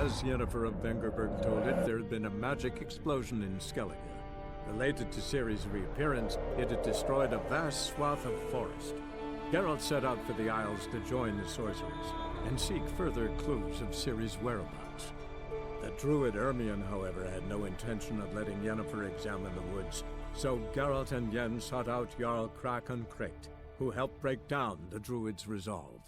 As Yennefer of Vengerberg told it, there had been a magic explosion in Skellige. Related to Ciri's reappearance, it had destroyed a vast swath of forest. Geralt set out for the Isles to join the sorcerers and seek further clues of Ciri's whereabouts. The druid Ermion, however, had no intention of letting Yennefer examine the woods, so Geralt and Yen sought out Jarl Krakon Krayt, who helped break down the druid's resolve.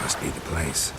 Must be the place.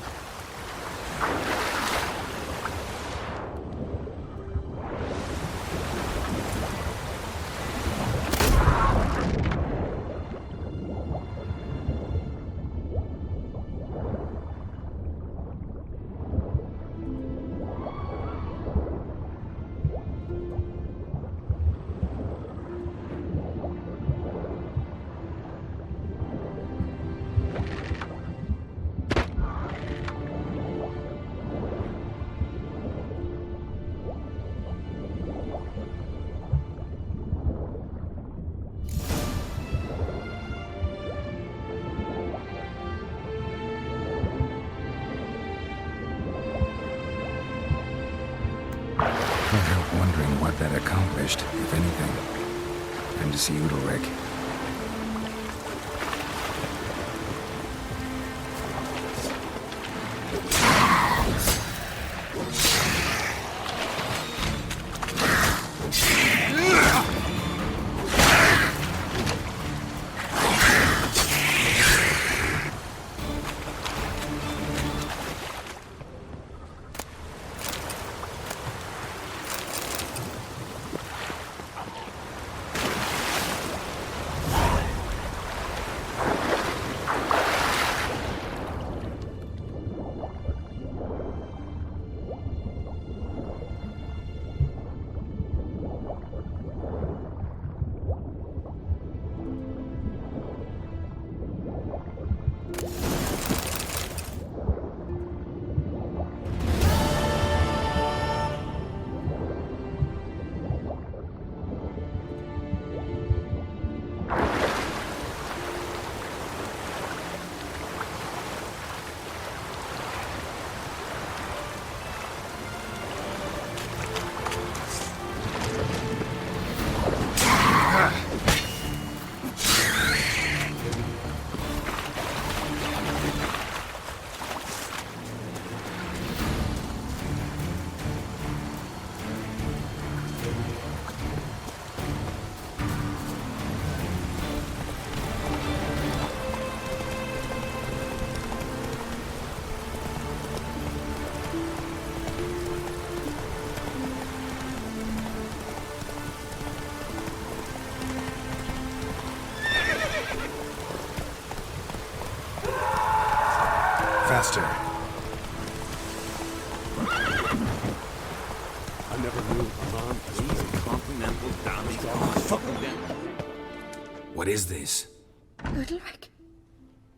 Can't help wondering what that accomplished, if anything. Time to see Udalric. Faster. I never knew a man as easy continental damage. Fucking them. What is this? Udalric.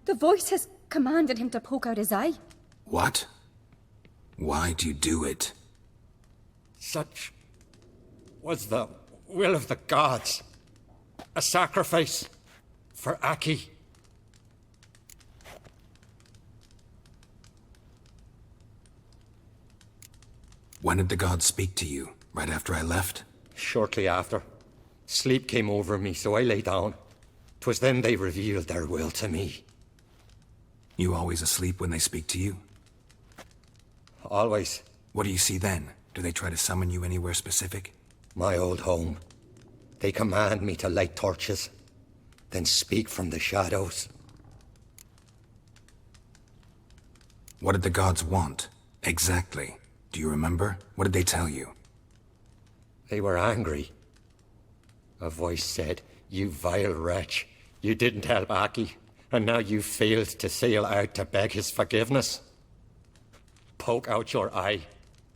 The voice has commanded him to poke out his eye. What? Why do you do it? Such was the will of the gods. A sacrifice for Aki. When did the gods speak to you? Right after I left? Shortly after. Sleep came over me, so I lay down. 'Twas then they revealed their will to me. You always asleep when they speak to you? Always. What do you see then? Do they try to summon you anywhere specific? My old home. They command me to light torches, then speak from the shadows. What did the gods want? Exactly. Do you remember? What did they tell you? They were angry. A voice said, "You vile wretch, you didn't help Aki, and now you failed to sail out to beg his forgiveness. Poke out your eye,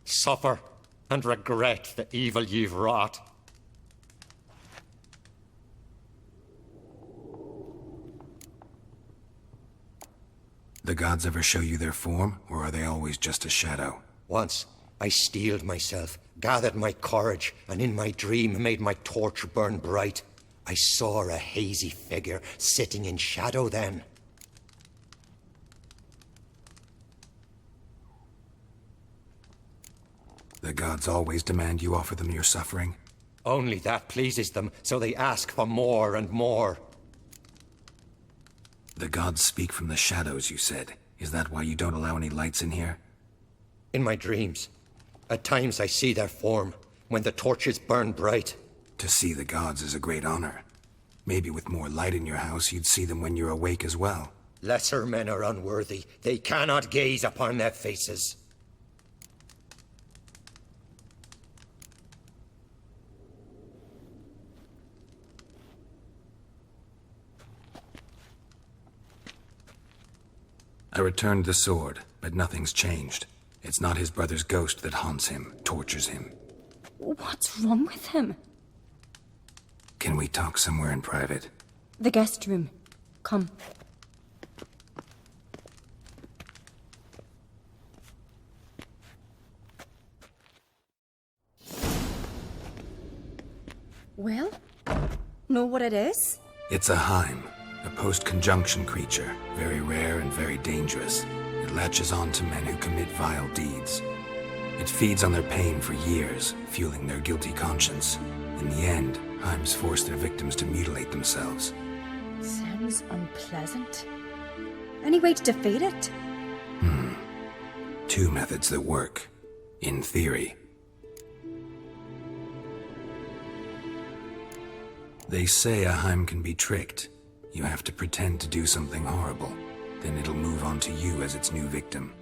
suffer, and regret the evil you've wrought." The gods ever show you their form, or are they always just a shadow? Once, I steeled myself, gathered my courage, and in my dream made my torch burn bright. I saw a hazy figure sitting in shadow then. The gods always demand you offer them your suffering? Only that pleases them, so they ask for more and more. The gods speak from the shadows, you said. Is that why you don't allow any lights in here? In my dreams, at times I see their form, when the torches burn bright. To see the gods is a great honor. Maybe with more light in your house, you'd see them when you're awake as well. Lesser men are unworthy. They cannot gaze upon their faces. I returned the sword, but nothing's changed. It's not his brother's ghost that haunts him, tortures him. What's wrong with him? Can we talk somewhere in private? The guest room. Come. Well, know what it is? It's a Heim, a post-conjunction creature, very rare and very dangerous. It latches on to men who commit vile deeds. It feeds on their pain for years, fueling their guilty conscience. In the end, Heims force their victims to mutilate themselves. Sounds unpleasant. Any way to defeat it? Two methods that work. In theory. They say a Heim can be tricked. You have to pretend to do something horrible. Then it'll move on to you as its new victim.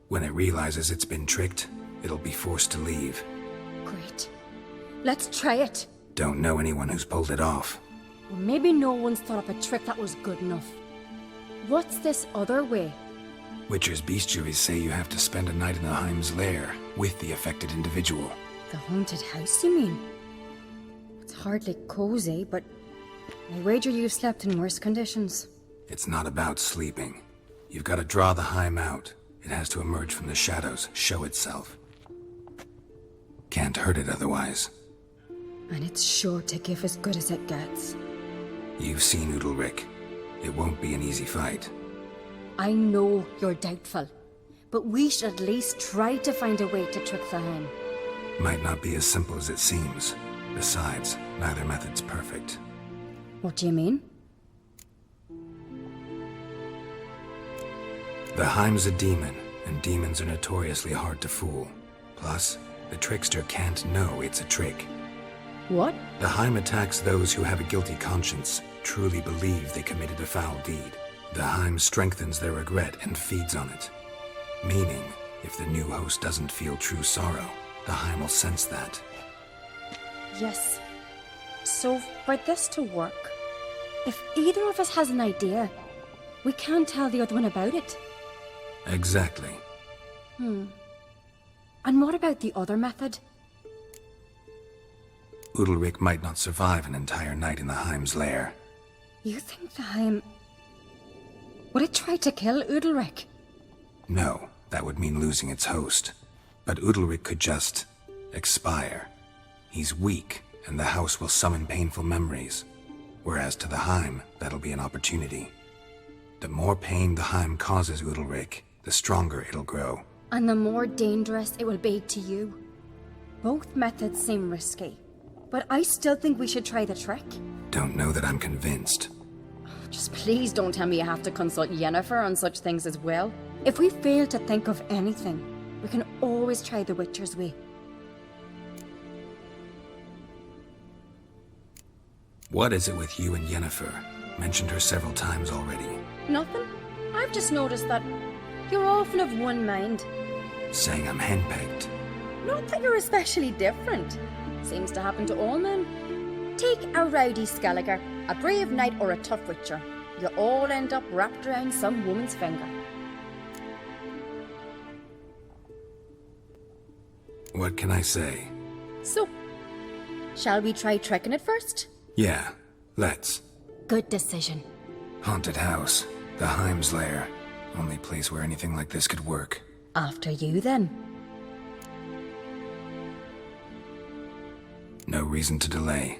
When it realizes it's been tricked, it'll be forced to leave. Great. Let's try it. Don't know anyone who's pulled it off. Well, maybe no one's thought up a trick that was good enough. What's this other way? Witcher's bestiaries say you have to spend a night in the Heim's lair with the affected individual. The haunted house, you mean? It's hardly cozy, but I wager you've slept in worse conditions. It's not about sleeping. You've got to draw the Heim out. It has to emerge from the shadows, show itself. Can't hurt it otherwise. And it's sure to give as good as it gets. You've seen Udalric. It won't be an easy fight. I know you're doubtful, but we should at least try to find a way to trick the Heim. Might not be as simple as it seems. Besides, neither method's perfect. What do you mean? The Heim's a demon, and demons are notoriously hard to fool. Plus, the trickster can't know it's a trick. What? The Heim attacks those who have a guilty conscience, truly believe they committed a foul deed. The Heim strengthens their regret and feeds on it. Meaning, if the new host doesn't feel true sorrow, the Heim will sense that. Yes. So, for this to work, if either of us has an idea, we can't tell the other one about it. Exactly. And what about the other method? Udalric might not survive an entire night in the Heim's lair. You think the Heim... Would it try to kill Udalric? No, that would mean losing its host. But Udalric could just... expire. He's weak, and the house will summon painful memories. Whereas to the Heim, that'll be an opportunity. The more pain the Heim causes Udalric, the stronger it'll grow. And the more dangerous it will be to you. Both methods seem risky, but I still think we should try the trick. Don't know that I'm convinced. Just please don't tell me you have to consult Yennefer on such things as well. If we fail to think of anything, we can always try the Witcher's way. What is it with you and Yennefer? Mentioned her several times already. Nothing. I've just noticed that you're often of one mind. Saying I'm henpecked. Not that you're especially different. Seems to happen to all men. Take a rowdy Skelliger, a brave knight or a tough witcher. You all end up wrapped around some woman's finger. What can I say? So, shall we try tricking it first? Yeah, let's. Good decision. Haunted house. The Heim's lair. Only place where anything like this could work. After you then. No reason to delay.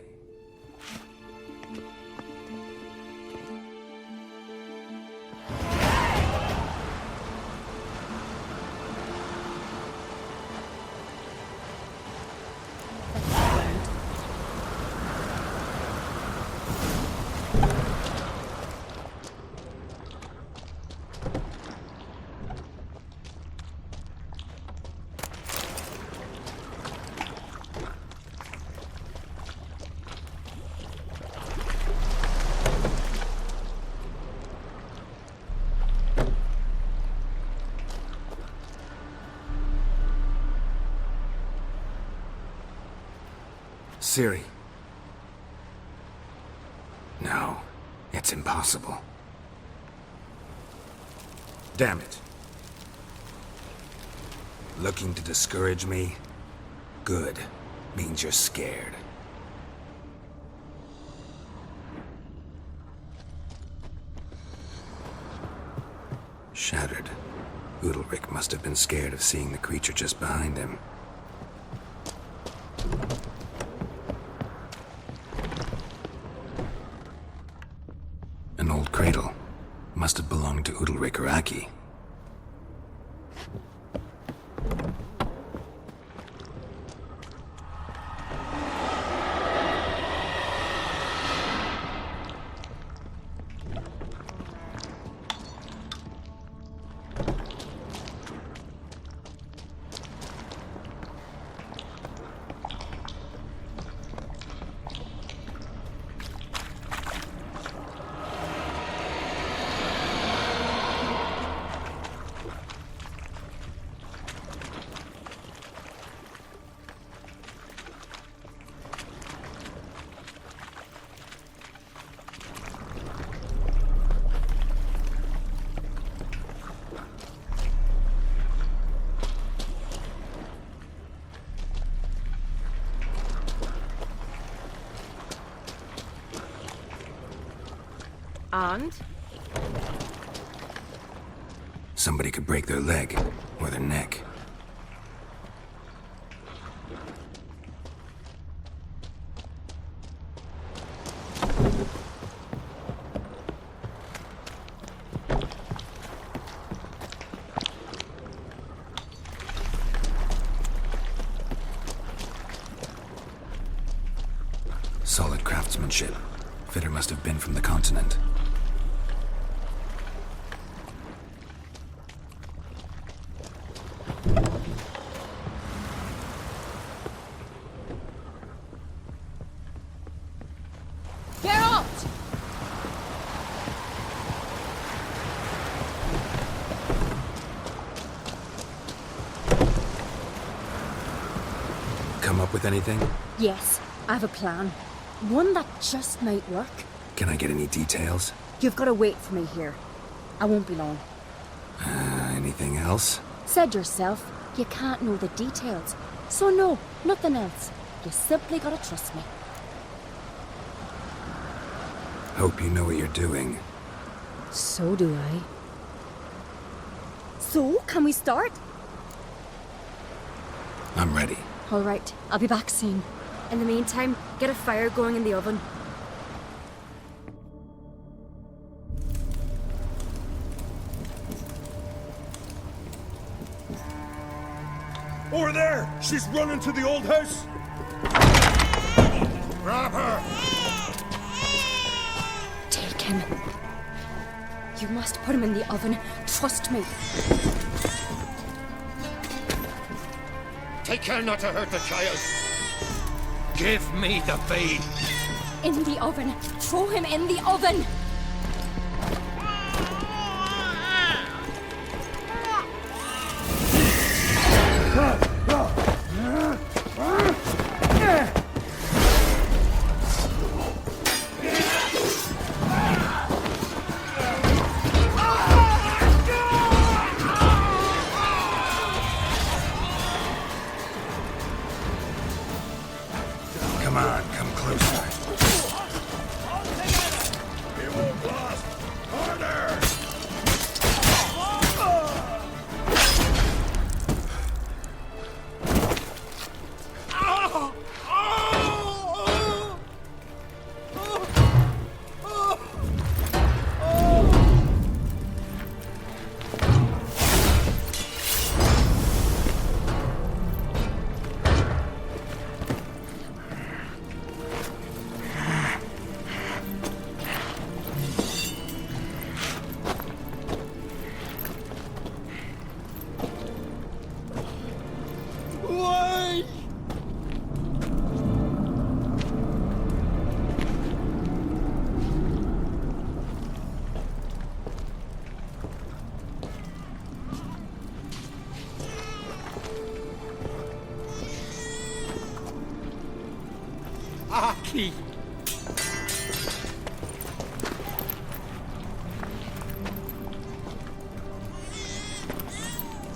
Ciri. No, it's impossible. Damn it. Looking to discourage me? Good. Means you're scared. Shattered. Udalric must have been scared of seeing the creature just behind him. An old cradle. Must have belonged to Udalric or Aki. And? Somebody could break their leg, or their neck. Solid craftsmanship. Fitter must have been from the continent. Come up with anything? Yes, I have a plan. One that just might work. Can I get any details? You've got to wait for me here. I won't be long. Anything else? Said yourself, you can't know the details. So no, nothing else. You simply gotta trust me. Hope you know what you're doing. So do I. So, can we start? I'm ready. All right, I'll be back soon. In the meantime, get a fire going in the oven. Over there! She's running to the old house! Grab her! Take him. You must put him in the oven. Trust me. Take care not to hurt the child. Give me the babe. In the oven. Throw him in the oven. Come on, come closer. key.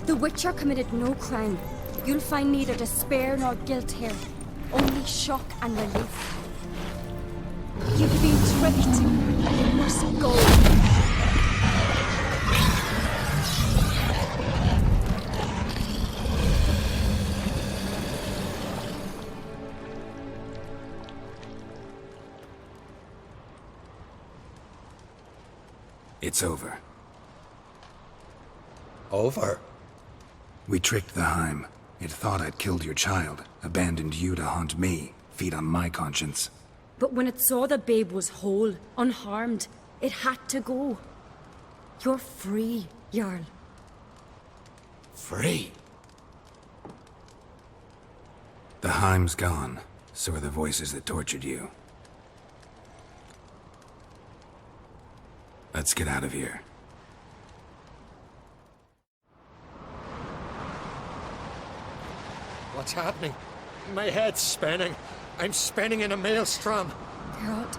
The Witcher committed no crime. You'll find neither despair nor guilt here. Only shock and relief. You've been tricked. You must go. It's over. Over? We tricked the Heim. It thought I'd killed your child, abandoned you to haunt me, feed on my conscience. But when it saw the babe was whole, unharmed, it had to go. You're free, Jarl. Free? The Heim's gone, so are the voices that tortured you. Let's get out of here. What's happening? My head's spinning. I'm spinning in a maelstrom. Geralt,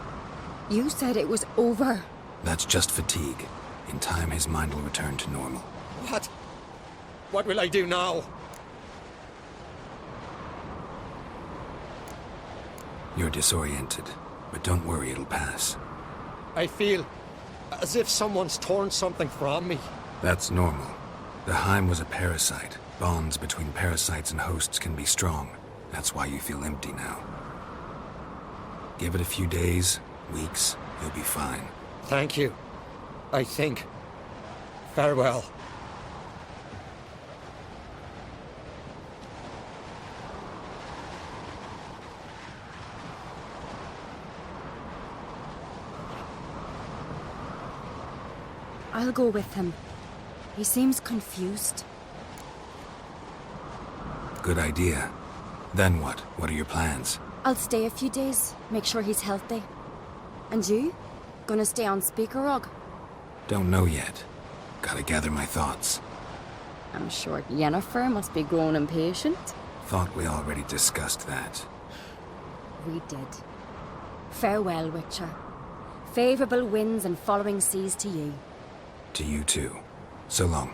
you said it was over. That's just fatigue. In time, his mind will return to normal. What? What will I do now? You're disoriented, but don't worry, it'll pass. I feel as if someone's torn something from me. That's normal. The Heim was a parasite. Bonds between parasites and hosts can be strong. That's why you feel empty now. Give it a few days, weeks, you'll be fine. Thank you. I think. Farewell. I'll go with him. He seems confused. Good idea. Then what? What are your plans? I'll stay a few days, make sure he's healthy. And you? Gonna stay on Speaker Rog? Don't know yet. Gotta gather my thoughts. I'm sure Yennefer must be growing impatient. Thought we already discussed that. We did. Farewell, Witcher. Favorable winds and following seas to you. To you too. So long.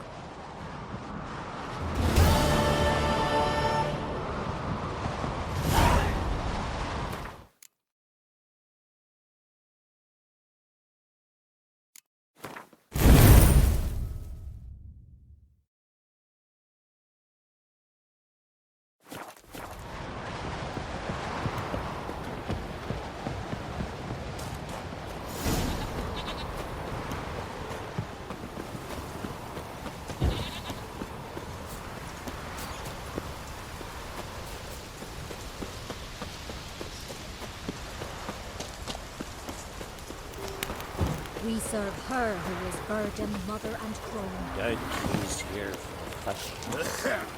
We serve her who is virgin, mother, and crone. Dead trees here for fashion.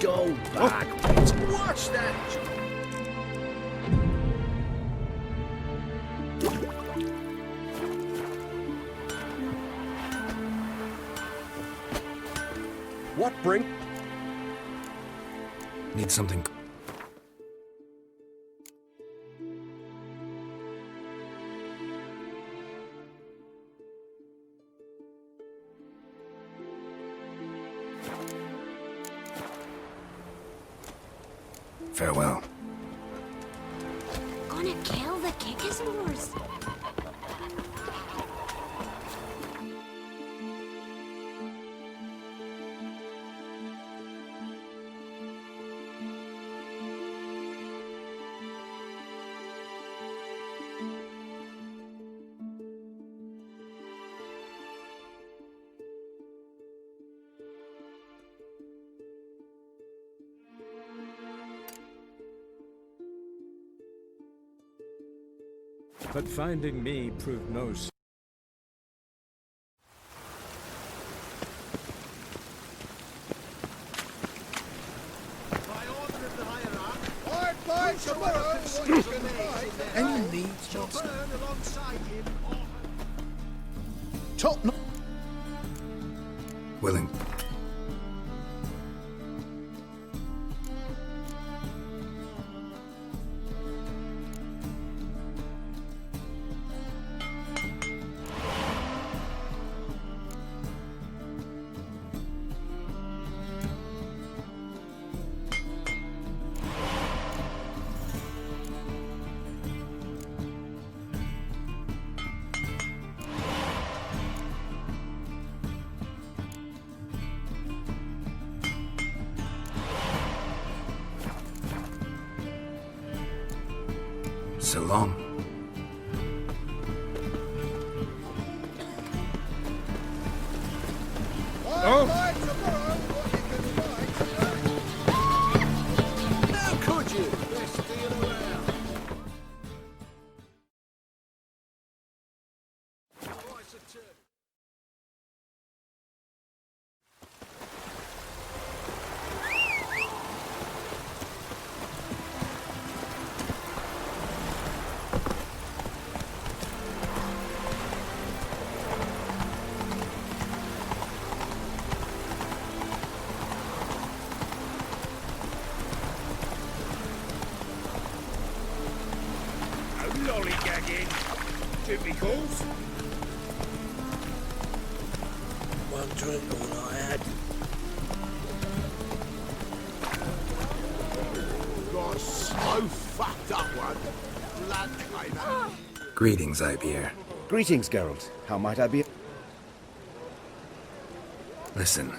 Go back. Watch that. What bring? Need something. Farewell. Gonna kill the Kickismores. But finding me proved no By order of the hierarch. Any needs, Johnson? Top no- Willing. So long. How could you? Best deal around. Twice a turn. No lollygagging. Typicals. One drink all I had. Got so fucked up one. Blood came out. Greetings, Ibier. Greetings, Geralt. How might I be? Listen.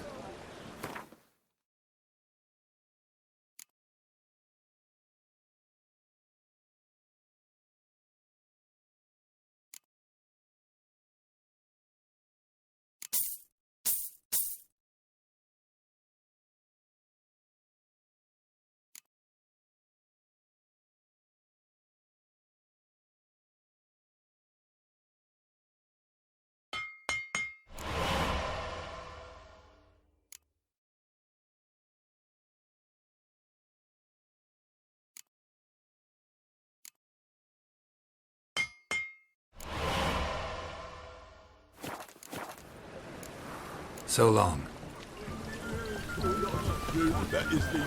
So long. That is the...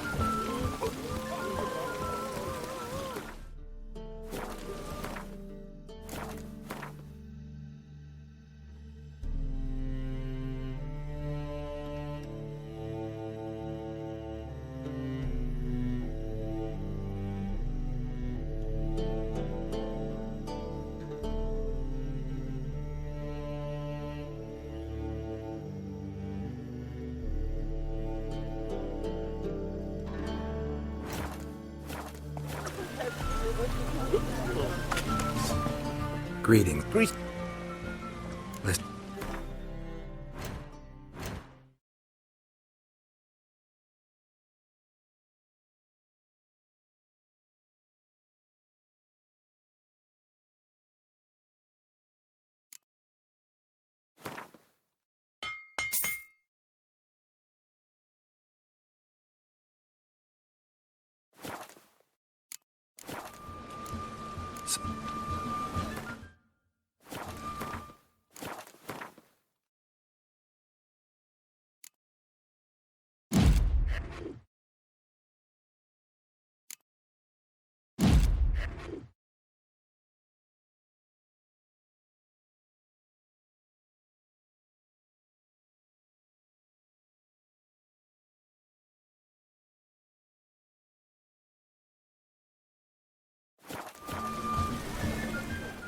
Greetings. Listen.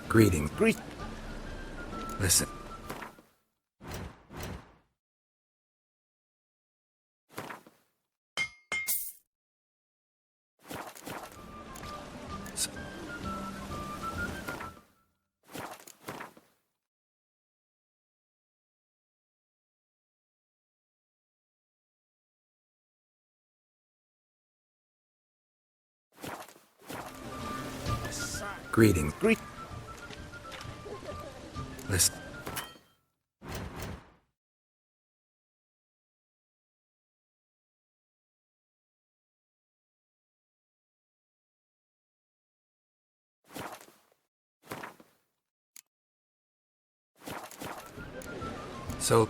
Greetings. Listen. Greetings. Listen. So,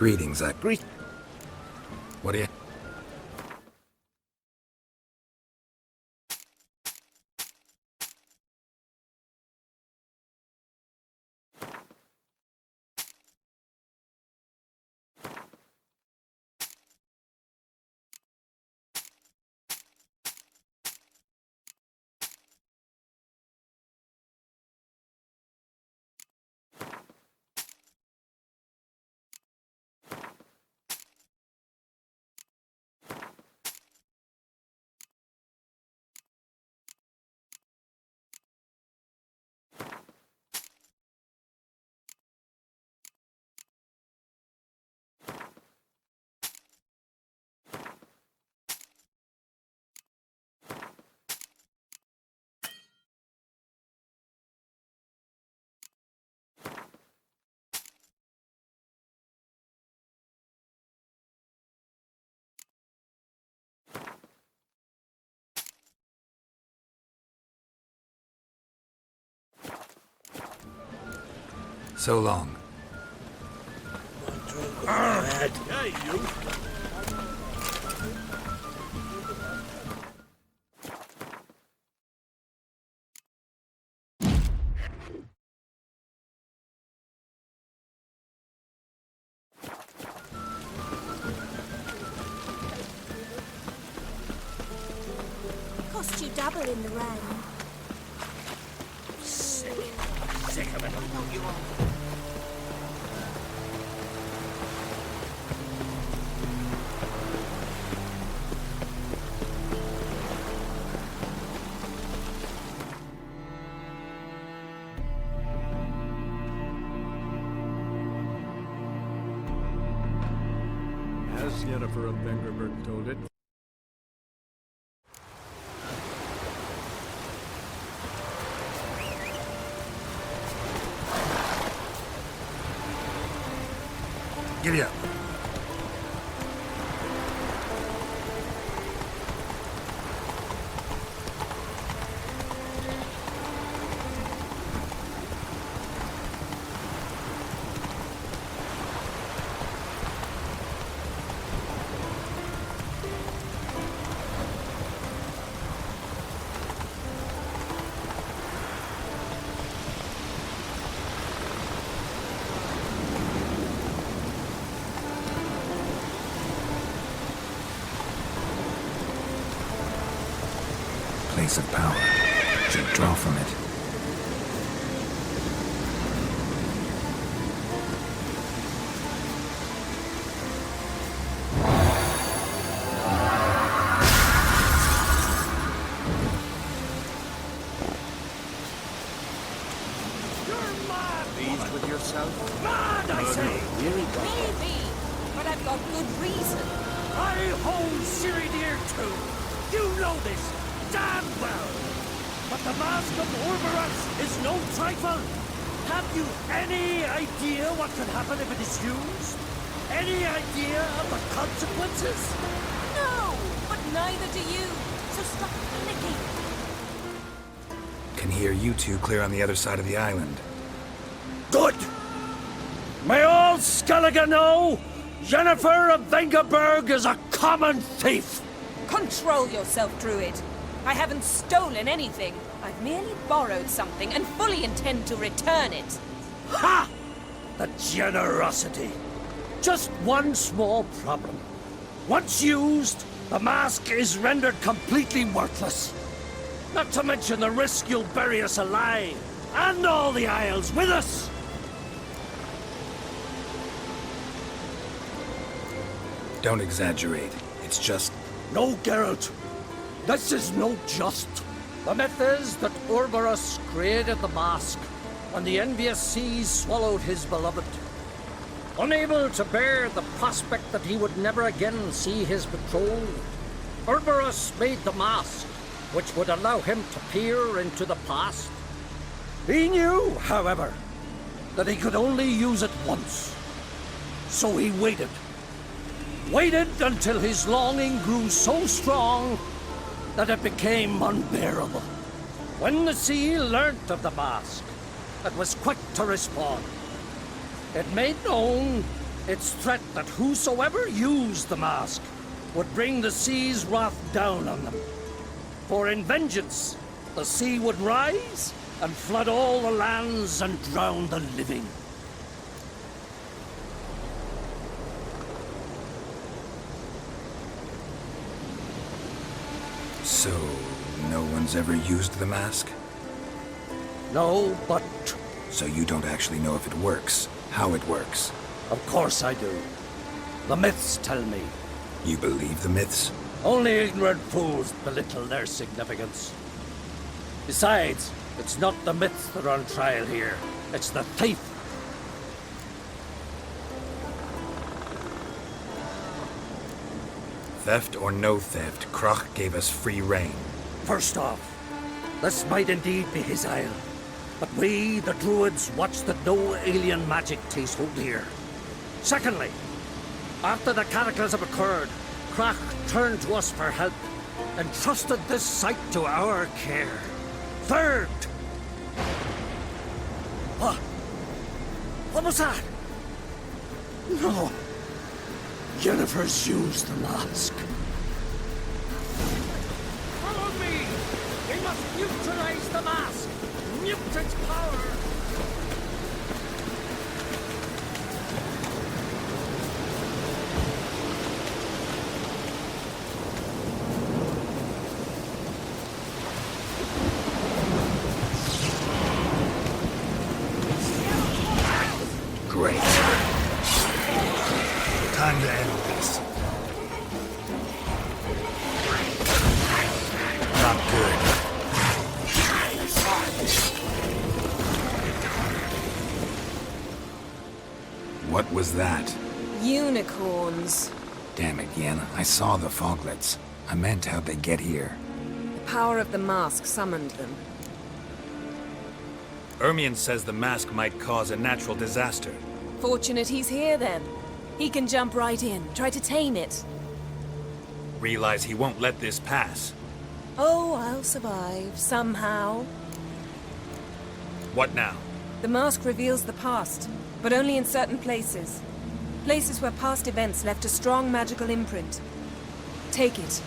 greetings, What do you... So long. Hey, you. Cost you double in the rain. Sick of it. Don't you want? As Yennefer of Vengerberg told it, Giddy up. Place of power. Should draw from it. Pleased with yourself? Mad, I say. Really, Maybe, but I've got for good reason. I hold Ciri dear too. You know this damn well. But the Mask of Orberus is no trifle. Have you any idea what could happen if it is used? Any idea of the consequences? No, but neither do you. So stop panicking. Can hear you two clear on the other side of the island. Good! May all Skellige know Jennifer of Vengerberg is a common thief! Control yourself, Druid. I haven't stolen anything. I've merely borrowed something and fully intend to return it. Ha! The generosity. Just one small problem. Once used, the mask is rendered completely worthless. Not to mention the risk you'll bury us alive, and all the Isles with us! Don't exaggerate. It's just... No, Geralt. This is no just. The myth is that Orberus created the mask when the envious seas swallowed his beloved. Unable to bear the prospect that he would never again see his betrothed, Orberus made the mask, which would allow him to peer into the past. He knew, however, that he could only use it once. So he waited. Waited until his longing grew so strong that it became unbearable. When the sea learnt of the mask, it was quick to respond. It made known its threat that whosoever used the mask would bring the sea's wrath down on them. For in vengeance, the sea would rise and flood all the lands and drown the living. So, no one's ever used the mask? No, but... So you don't actually know if it works, how it works? Of course I do. The myths tell me. You believe the myths? Only ignorant fools belittle their significance. Besides, it's not the myths that are on trial here. It's the thief. Theft or no theft, Kroch gave us free rein. First off, this might indeed be his isle. But we, the Druids, watch that no alien magic takes hold here. Secondly, after the cataclysm occurred, Kroch turned to us for help and trusted this site to our care. Third... What was that? No. Jennifer's used the mask. Follow me! We must neutralize the mask! Nuke its power! Great. Time to end this. Not good. What was that? Unicorns. Damn it, Yen. I saw the foglets. I meant how'd they get here? The power of the mask summoned them. Ermion says the mask might cause a natural disaster. Fortunate he's here then. He can jump right in, try to tame it. Realize he won't let this pass. Oh, I'll survive, somehow. What now? The mask reveals the past, but only in certain places. Places where past events left a strong magical imprint. Take it.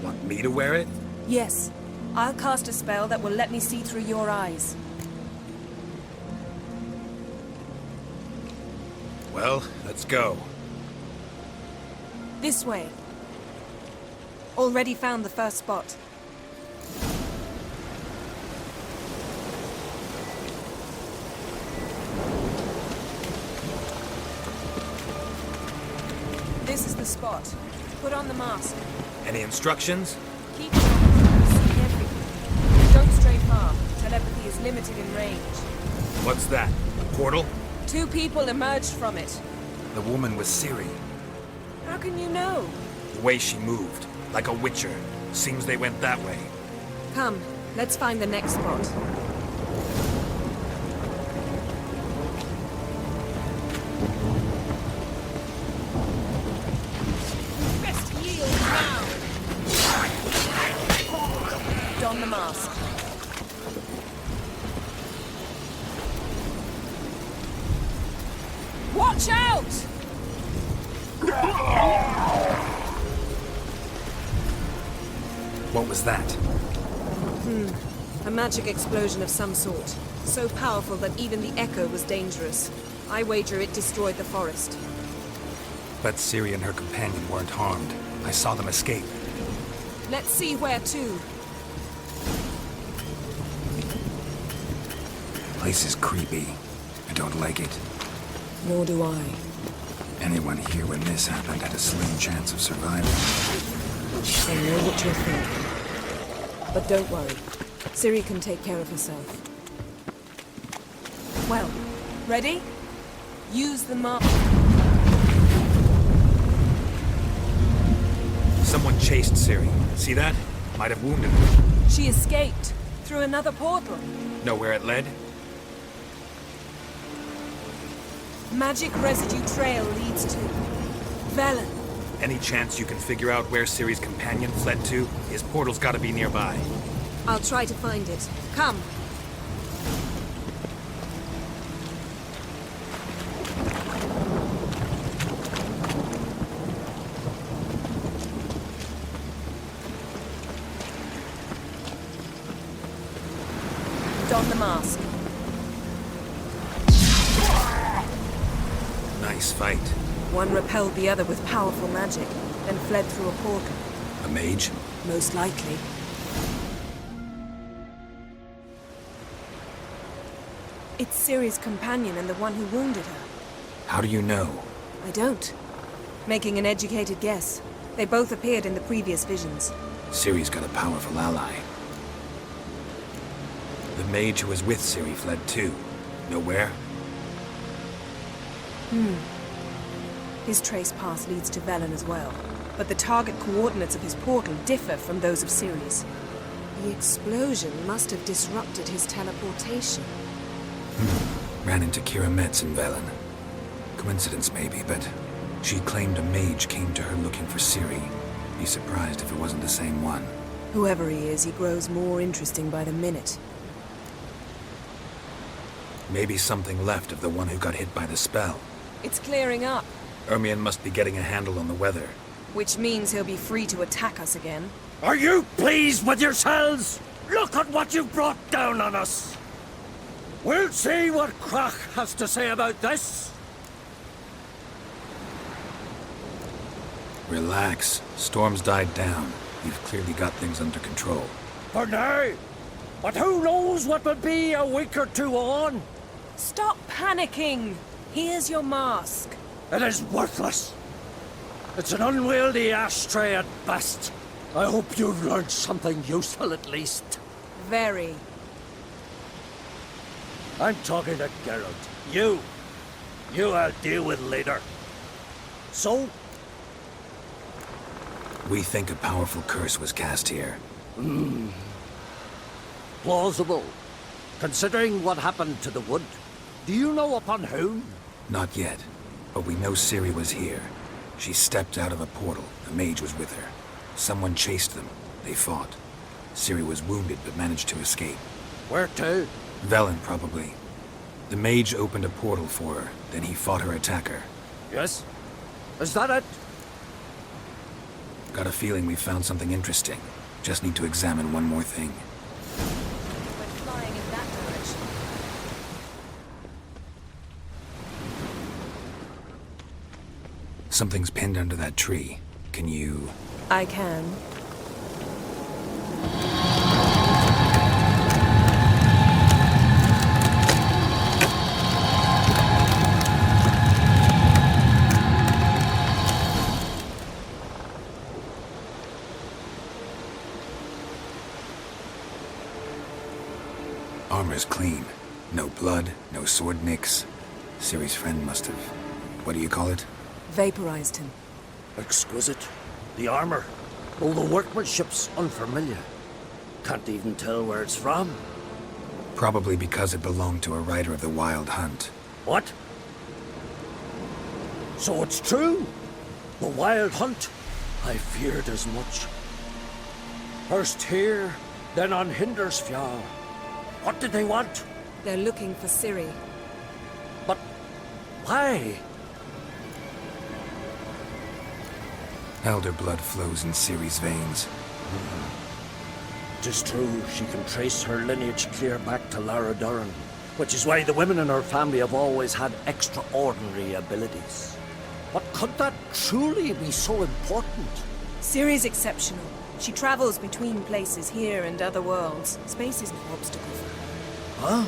Want me to wear it? Yes. I'll cast a spell that will let me see through your eyes. Well, let's go. This way. Already found the first spot. This is the spot. Put on the mask. Any instructions? Keep see everything. Don't stray far. Telepathy is limited in range. What's that? A portal? 2 people emerged from it. The woman was Ciri. How can you know? The way she moved, like a witcher. Seems they went that way. Come, let's find the next spot. Best yield now! Don the mask. Watch out! What was that? A magic explosion of some sort. So powerful that even the echo was dangerous. I wager it destroyed the forest. But Ciri and her companion weren't harmed. I saw them escape. Let's see where to. Place is creepy. I don't like it. Nor do I. Anyone here when this happened had a slim chance of survival. I know what you're thinking. But don't worry. Ciri can take care of herself. Well, ready? Use the mark. Someone chased Ciri. See that? Might have wounded her. She escaped through another portal. Know where it led? Magic residue trail leads to Velen. Any chance you can figure out where Ciri's companion fled to? His portal's gotta be nearby. I'll try to find it. Come. Don the mask. Nice fight. One repelled the other with powerful magic, then fled through a portal. A mage? Most likely. It's Ciri's companion and the one who wounded her. How do you know? I don't. Making an educated guess. They both appeared in the previous visions. Ciri's got a powerful ally. The mage who was with Ciri fled too. Know where? His trace path leads to Velen as well. But the target coordinates of his portal differ from those of Ciri's. The explosion must have disrupted his teleportation. Ran into Kira Metz in Velen. Coincidence maybe, but she claimed a mage came to her looking for Ciri. Be surprised if it wasn't the same one. Whoever he is, he grows more interesting by the minute. Maybe something left of the one who got hit by the spell. It's clearing up, Ermion must be getting a handle on the weather. which means he'll be free to attack us again. Are you pleased with yourselves? Look at what you've brought down on us. We'll see what Krach has to say about this. Relax. Storm's died down. You've clearly got things under control. For now. But who knows what will be a week or two on? Stop panicking! Here's your mask. It is worthless. It's an unwieldy ashtray at best. I hope you've learned something useful at least. Very. I'm talking to Geralt. You I'll deal with later. So, We think a powerful curse was cast here. plausible. Considering what happened to the wood. Do you know upon whom? Not yet, but we know Ciri was here. She stepped out of a portal. A mage was with her. Someone chased them. They fought. Ciri was wounded but managed to escape. Where to? Velen, probably. The mage opened a portal for her, then he fought her attacker. Yes? Is that it? Got a feeling we found something interesting. Just need to examine one more thing. Went flying in that direction. Something's pinned under that tree. Can you... I can. Armor's clean. No blood, no sword nicks. Ciri's friend must have what do you call it? Vaporized him. Exquisite. The armor. All the workmanship's unfamiliar. Can't even tell where it's from. Probably because it belonged to a rider of the Wild Hunt. What? So it's true? The Wild Hunt? I feared as much. First here, then on Hindersfjall. What did they want? They're looking for Ciri. But why? Elder blood flows in Ciri's veins. Tis true, she can trace her lineage clear back to Lara Duran, which is why the women in her family have always had extraordinary abilities. But could that truly be so important? Ciri's exceptional. She travels between places here and other worlds. Space is no obstacle for her. Huh?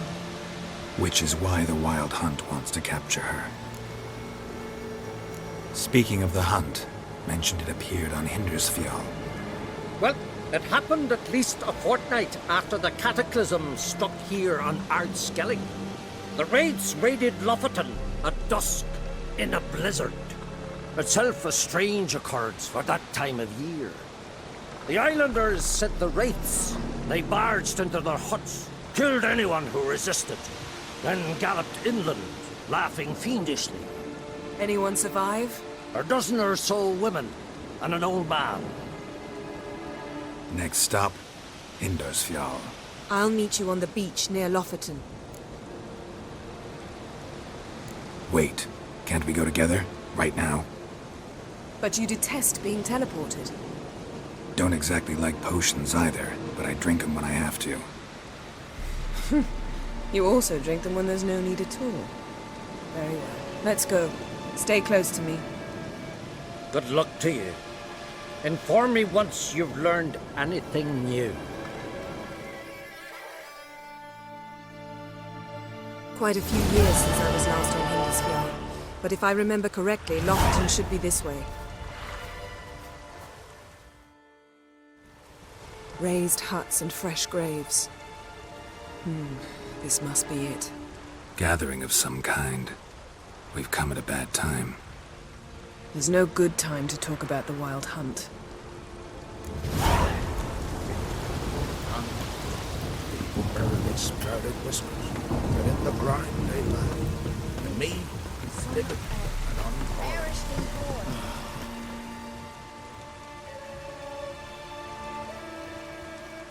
Which is why the Wild Hunt wants to capture her. Speaking of the hunt, mentioned it appeared on Hindersfjall. Well, it happened at least a fortnight after the cataclysm struck here on Ardskellig. The raids raided Lofoten at dusk in a blizzard. Itself a strange occurrence for that time of year. The islanders said the wraiths. They barged into their huts, killed anyone who resisted, then galloped inland, laughing fiendishly. Anyone survive? A dozen or so women and an old man. Next stop, Hindersfjall. I'll meet you on the beach near Lofoten. Wait, can't we go together? Right now? But you detest being teleported. Don't exactly like potions either, but I drink them when I have to. You also drink them when there's no need at all. Very well. Let's go. Stay close to me. Good luck to you. Inform me once you've learned anything new. Quite a few years since I was last on Hindersfjall. But if I remember correctly, Lofoten should be this way. Raised huts and fresh graves. This must be it. Gathering of some kind. We've come at a bad time. There's no good time to talk about the Wild Hunt. People sprouted whispers, but in the brine they lie. And me, living and unharmed.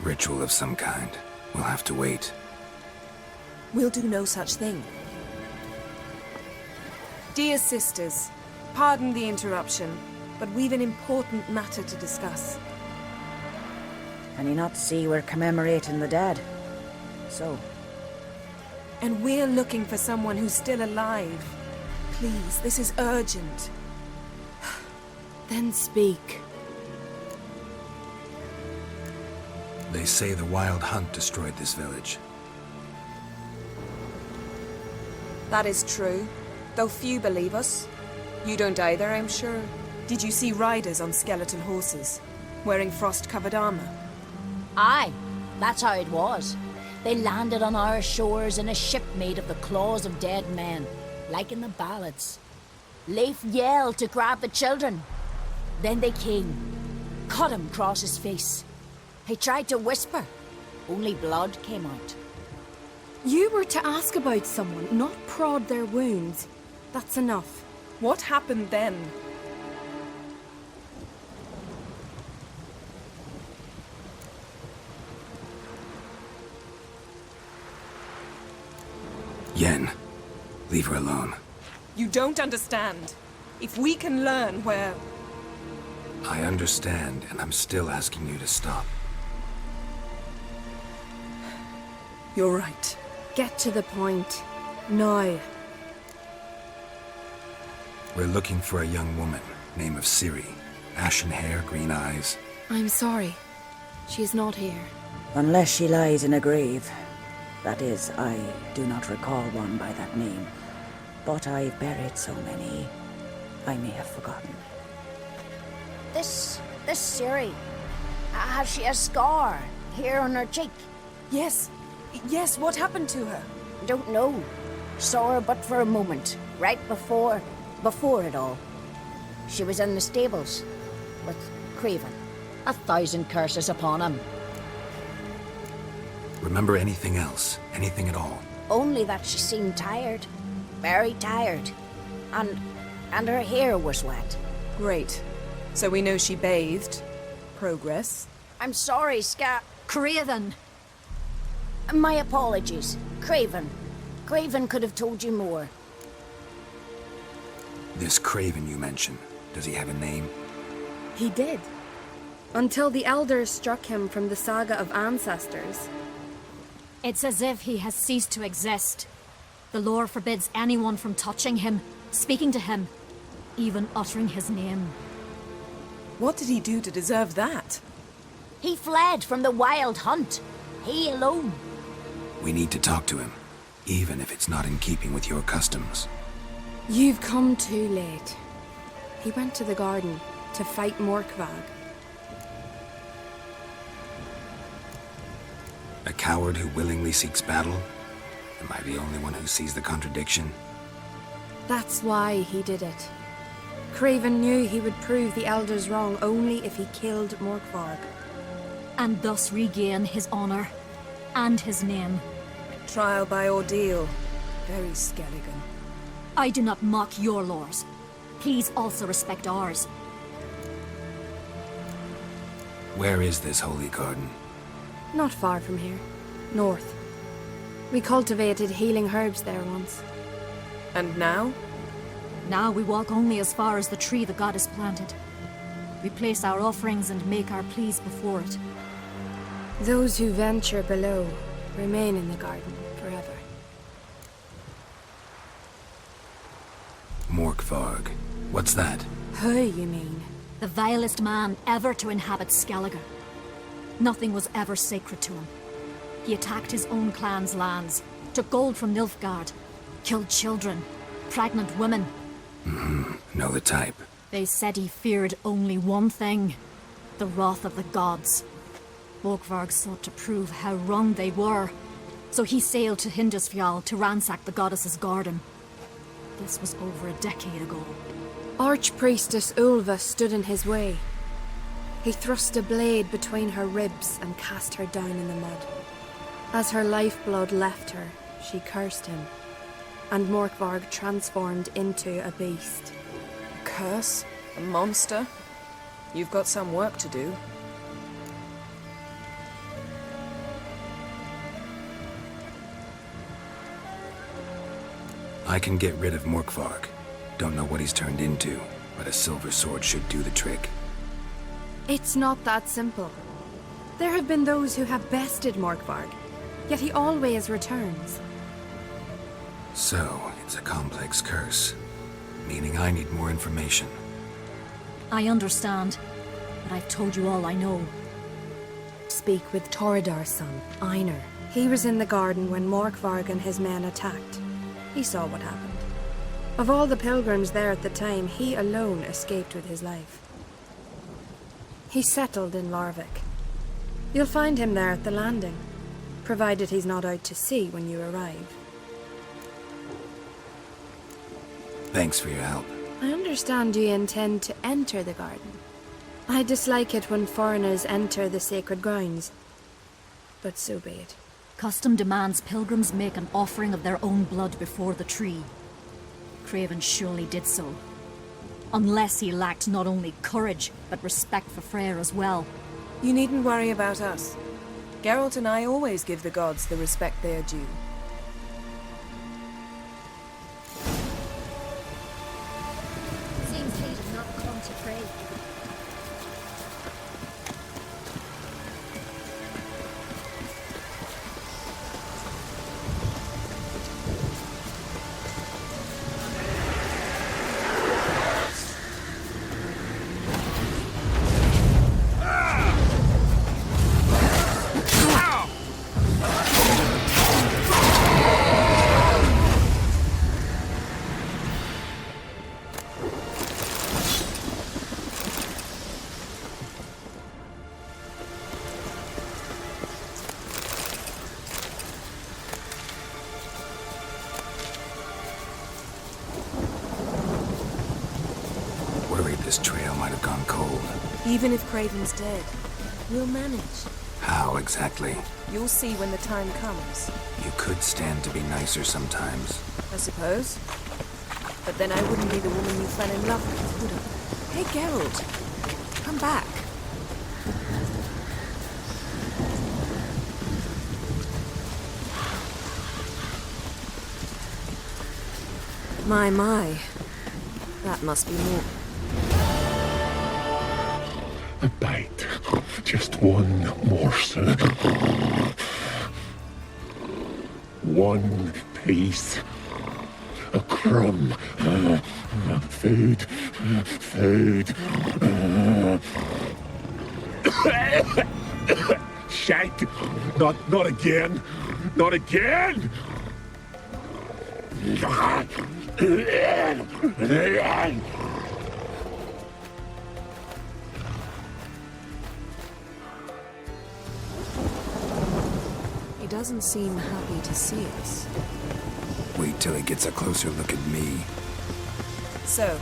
Ritual of some kind. We'll have to wait. We'll do no such thing. Dear sisters, pardon the interruption, but we've an important matter to discuss. Can you not see we're commemorating the dead? So? And we're looking for someone who's still alive. Please, this is urgent. Then speak. They say the Wild Hunt destroyed this village. That is true, though few believe us. You don't either, I'm sure. Did you see riders on skeleton horses, wearing frost-covered armor? Aye, that's how it was. They landed on our shores in a ship made of the claws of dead men, like in the ballads. Leif yelled to grab the children. Then they came, cut him across his face. He tried to whisper, only blood came out. You were to ask about someone, not prod their wounds. That's enough. What happened then? Yen, leave her alone. You don't understand. If we can learn where... I understand, and I'm still asking you to stop. You're right. Get to the point. Now. We're looking for a young woman, name of Ciri. Ashen hair, green eyes. I'm sorry. She is not here. Unless she lies in a grave. That is, I do not recall one by that name. But I've buried so many, I may have forgotten. This Ciri, has she a scar here on her cheek? Yes. Yes, what happened to her? Don't know. Saw her but for a moment, right before before it all. She was in the stables with Craven. 1,000 curses upon him. Remember anything else? Anything at all? Only that she seemed tired. Very tired. And her hair was wet. Great. So we know she bathed. Progress. I'm sorry, Craven! My apologies. Craven. Craven could have told you more. This Craven you mentioned, does he have a name? He did. Until the elders struck him from the saga of ancestors. It's as if he has ceased to exist. The lore forbids anyone from touching him, speaking to him, even uttering his name. What did he do to deserve that? He fled from the wild hunt. He alone. We need to talk to him, even if it's not in keeping with your customs. You've come too late. He went to the garden to fight Morkvag. A coward who willingly seeks battle? Am I the only one who sees the contradiction? That's why he did it. Craven knew he would prove the elders wrong only if he killed Morkvarg. And thus regain his honor and his name. Trial by ordeal. Very Skelligan. I do not mock your laws. Please also respect ours. Where is this holy garden? Not far from here. North. We cultivated healing herbs there once. And now? Now we walk only as far as the tree the goddess planted. We place our offerings and make our pleas before it. Those who venture below remain in the garden forever. Morkvarg. What's that? Who, you mean? The vilest man ever to inhabit Skellige. Nothing was ever sacred to him. He attacked his own clan's lands, took gold from Nilfgaard, killed children, pregnant women. Know the type. They said he feared only one thing, the wrath of the gods. Morkvarg sought to prove how wrong they were, so he sailed to Hindisfjall to ransack the goddess's garden. This was over a decade ago. Archpriestess Ulva stood in his way. He thrust a blade between her ribs and cast her down in the mud. As her lifeblood left her, she cursed him, and Morkvarg transformed into a beast. A curse? A monster? You've got some work to do. I can get rid of Morkvarg. Don't know what he's turned into, but a silver sword should do the trick. It's not that simple. There have been those who have bested Morkvarg, yet he always returns. So, it's a complex curse, meaning I need more information. I understand, but I've told you all I know. Speak with Torridar's son, Einar. He was in the garden when Morkvarg and his men attacked. He saw what happened. Of all the pilgrims there at the time, he alone escaped with his life. He settled in Larvik. You'll find him there at the landing, provided he's not out to sea when you arrive. Thanks for your help. I understand you intend to enter the garden. I dislike it when foreigners enter the sacred grounds, but so be it. Custom demands pilgrims make an offering of their own blood before the tree. Craven surely did so. Unless he lacked not only courage, but respect for Freyr as well. You needn't worry about us. Geralt and I always give the gods the respect they are due. Seems he did not come to pray. Even if Craven's dead, we'll manage. How exactly? You'll see when the time comes. You could stand to be nicer sometimes. I suppose. But then I wouldn't be the woman you fell in love with, would I? Hey, Geralt. Come back. My. That must be more. A bite. Just one morsel. One piece. A crumb. Food. Shank. Not again. Not again. He doesn't seem happy to see us. Wait till he gets a closer look at me. So,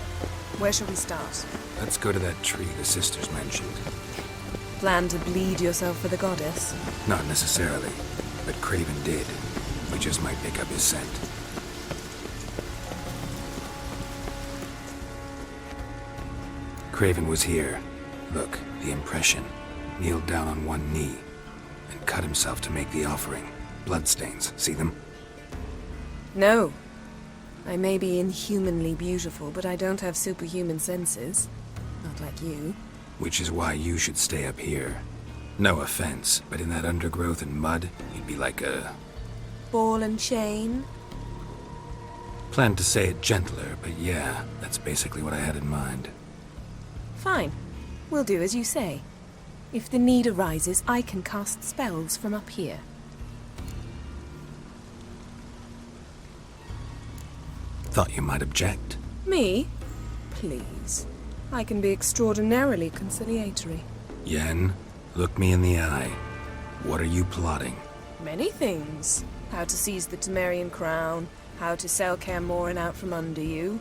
where shall we start? Let's go to that tree the sisters mentioned. Plan to bleed yourself for the goddess? Not necessarily, but Craven did. We just might pick up his scent. Craven was here. Look, the impression. Kneeled down on one knee and cut himself to make the offering. Bloodstains, see them? No. I may be inhumanly beautiful, but I don't have superhuman senses. Not like you. Which is why you should stay up here. No offense, but in that undergrowth and mud, you'd be like a... Ball and chain? Planned to say it gentler, but yeah, that's basically what I had in mind. Fine. We'll do as you say. If the need arises, I can cast spells from up here. Thought you might object. Me? Please. I can be extraordinarily conciliatory. Yen, look me in the eye. What are you plotting? Many things. How to seize the Temerian crown, how to sell Kaer Morhen out from under you.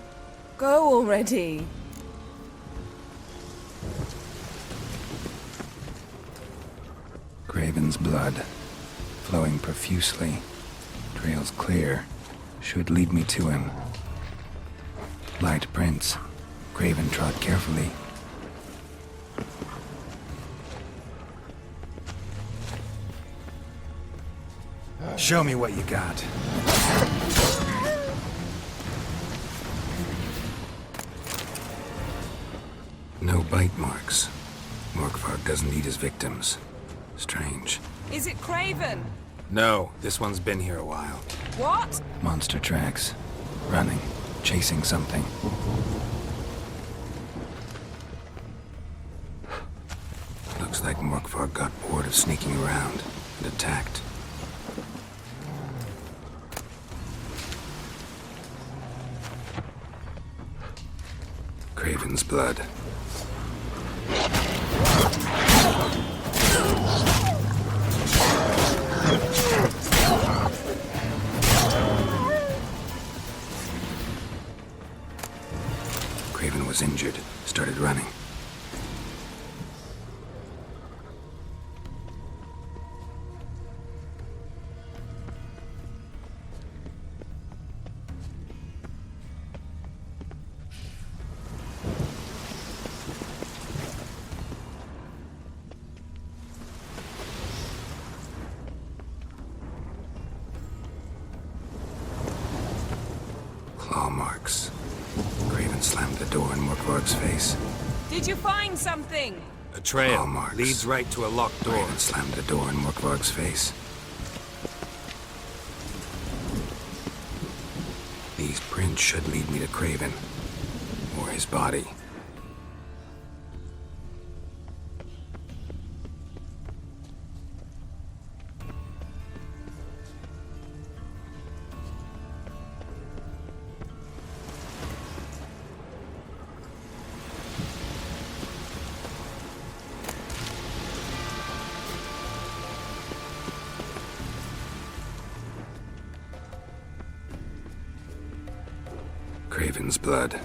Go already! Craven's blood, flowing profusely. Trails clear. Should lead me to him. Light prints. Craven trod carefully. Show me what you got. No bite marks. Morkvarg doesn't eat his victims. Strange. Is it Craven? No, this one's been here a while. What? Monster tracks. Running. Chasing something. Looks like Morkvarg got bored of sneaking around and attacked. Craven's blood. Craven was injured, started running. Claw marks. Craven slammed the door in Morkvarg's face. Did you find something? A trail Claw marks. leads right to a locked door. Craven slammed the door in Morkvarg's face. These prints should lead me to Craven. Or his body. Craven's blood.